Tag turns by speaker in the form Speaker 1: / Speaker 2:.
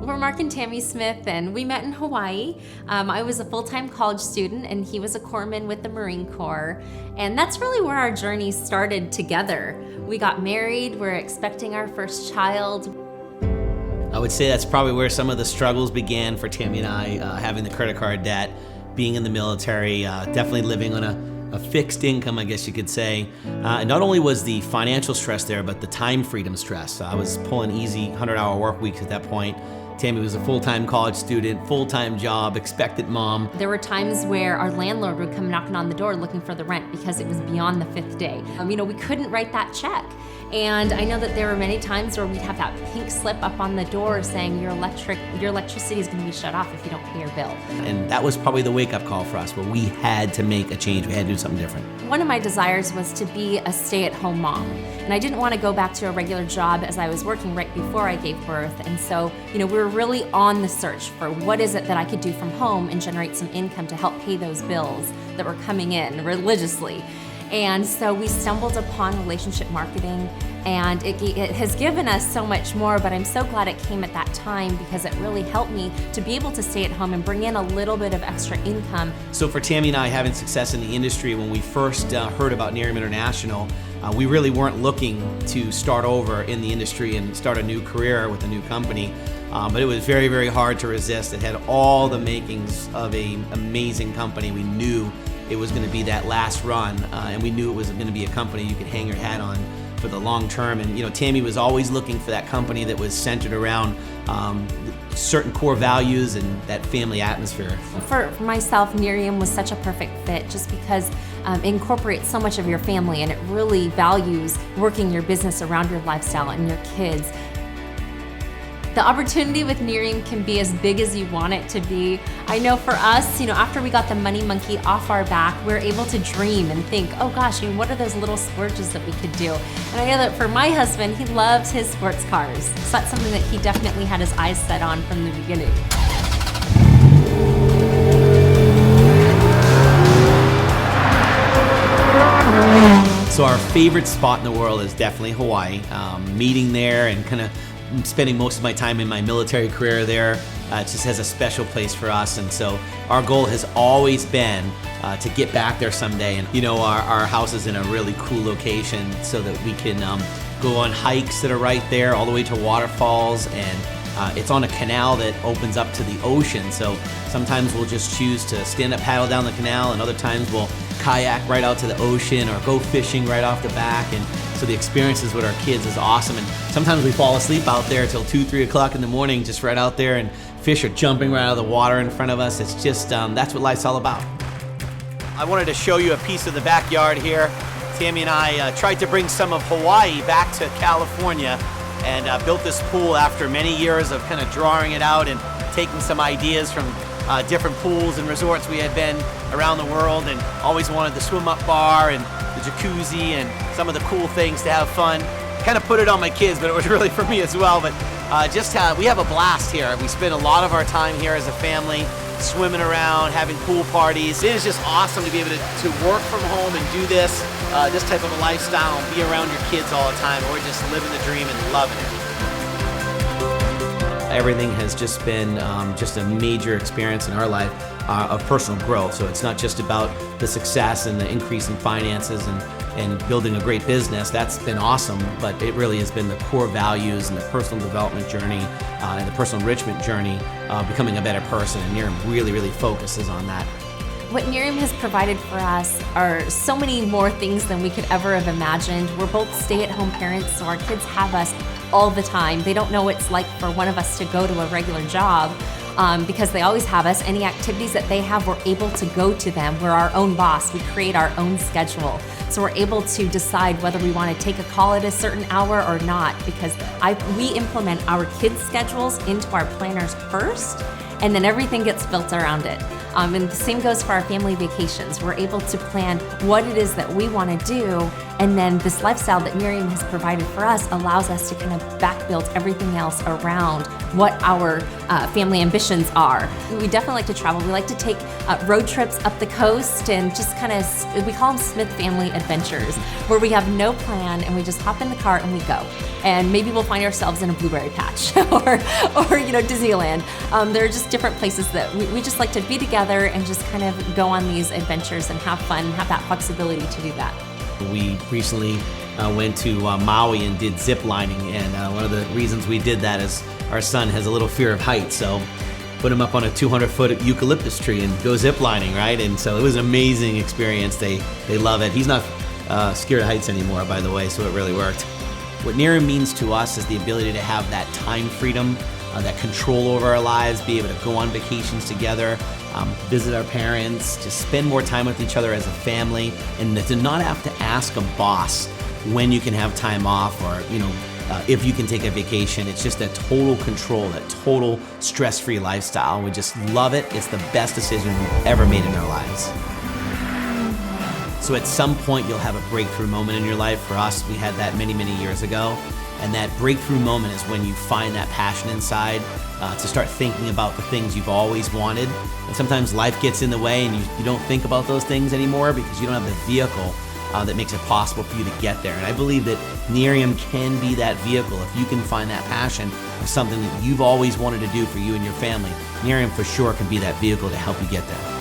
Speaker 1: We're Mark and Tammy Smith, and we met in Hawaii. I was a full-time college student, and he was a corpsman with the Marine Corps. And that's really where our journey started together. We got married, we're expecting our first child.
Speaker 2: I would say that's probably where some of the struggles began for Tammy and I, having the credit card debt, being in the military, definitely living on a fixed income, I guess you could say. Not only was the financial stress there, but the time freedom stress. I was pulling easy 100-hour work weeks at that point. Tammy was a full-time college student, full-time job, expectant mom.
Speaker 1: There were times where our landlord would come knocking on the door looking for the rent because it was beyond the 5th day. We couldn't write that check. And I know that there were many times where we'd have that pink slip up on the door saying your electricity is going to be shut off if you don't pay your bill.
Speaker 2: And that was probably the wake-up call for us, where we had to make a change. We had to do something different.
Speaker 1: One of my desires was to be a stay-at-home mom. And I didn't want to go back to a regular job as I was working right before I gave birth. And so, we were really on the search for what is it that I could do from home and generate some income to help pay those bills that were coming in religiously. And so we stumbled upon relationship marketing, and it has given us so much more, but I'm so glad it came at that time because it really helped me to be able to stay at home and bring in a little bit of extra income.
Speaker 2: So for Tammy and I, having success in the industry, when we first heard about Nerium International, we really weren't looking to start over in the industry and start a new career with a new company. But it was very, very hard to resist. It had all the makings of an amazing company. We knew it was going to be that last run, and we knew it was going to be a company you could hang your hat on for the long term. And Tammy was always looking for that company that was centered around certain core values and that family atmosphere.
Speaker 1: For myself, Nerium was such a perfect fit just because it incorporates so much of your family, and it really values working your business around your lifestyle and your kids. The opportunity with Nerium can be as big as you want it to be. I know for us, after we got the money monkey off our back, we're able to dream and think, oh gosh, what are those little splurges that we could do? And I know that for my husband, he loves his sports cars. So that's something that he definitely had his eyes set on from the beginning.
Speaker 2: So our favorite spot in the world is definitely Hawaii. Meeting there and kind of spending most of my time in my military career there, it just has a special place for us. And so our goal has always been to get back there someday. And our house is in a really cool location so that we can go on hikes that are right there, all the way to waterfalls, and it's on a canal that opens up to the ocean. So sometimes we'll just choose to stand up, paddle down the canal, and other times we'll kayak right out to the ocean or go fishing right off the back. And so the experiences with our kids is awesome. And sometimes we fall asleep out there till 2, 3 o'clock in the morning, just right out there, and fish are jumping right out of the water in front of us. It's just, that's what life's all about. I wanted to show you a piece of the backyard here. Tammy and I tried to bring some of Hawaii back to California and built this pool after many years of kind of drawing it out and taking some ideas from different pools and resorts we had been around the world, and always wanted the swim-up bar and the jacuzzi and some of the cool things to have fun. Kind of put it on my kids, but it was really for me as well. But we have a blast here. We spend a lot of our time here as a family, swimming around, having pool parties. It is just awesome to be able to work from home and do this type of a lifestyle and be around your kids all the time. We're just living the dream and loving it. Everything has just been just a major experience in our life of personal growth. So it's not just about the success and the increase in finances and building a great business. That's been awesome, but it really has been the core values and the personal development journey and the personal enrichment journey, becoming a better person. And Nerium really, really focuses on that.
Speaker 1: What Nerium has provided for us are so many more things than we could ever have imagined. We're both stay-at-home parents, so our kids have us all the time. They don't know what it's like for one of us to go to a regular job because they always have us. Any activities that they have, we're able to go to them. We're our own boss. We create our own schedule. So we're able to decide whether we want to take a call at a certain hour or not, because we implement our kids' schedules into our planners first, and then everything gets built around it. And the same goes for our family vacations. We're able to plan what it is that we want to do And then this lifestyle that Miriam has provided for us allows us to kind of back build everything else around what our family ambitions are. We definitely like to travel. We like to take road trips up the coast and just kind of, we call them Smith family adventures, where we have no plan and we just hop in the car and we go. And maybe we'll find ourselves in a blueberry patch or Disneyland. There are just different places that we just like to be together and just kind of go on these adventures and have fun, have that flexibility to do that.
Speaker 2: We recently went to Maui and did zip lining, and one of the reasons we did that is our son has a little fear of heights, so put him up on a 200-foot eucalyptus tree and go zip lining, right? And so it was an amazing experience. They love it. He's not scared of heights anymore, by the way, so it really worked. What Nerium means to us is the ability to have that time freedom, that control over our lives, be able to go on vacations together, visit our parents, just spend more time with each other as a family, and to not have to ask a boss when you can have time off or, if you can take a vacation. It's just that total control, that total stress-free lifestyle. We just love it. It's the best decision we've ever made in our lives. So at some point, you'll have a breakthrough moment in your life. For us, we had that many, many years ago. And that breakthrough moment is when you find that passion inside to start thinking about the things you've always wanted. And sometimes life gets in the way and you don't think about those things anymore because you don't have the vehicle that makes it possible for you to get there. And I believe that Nerium can be that vehicle. If you can find that passion of something that you've always wanted to do for you and your family, Nerium for sure can be that vehicle to help you get there.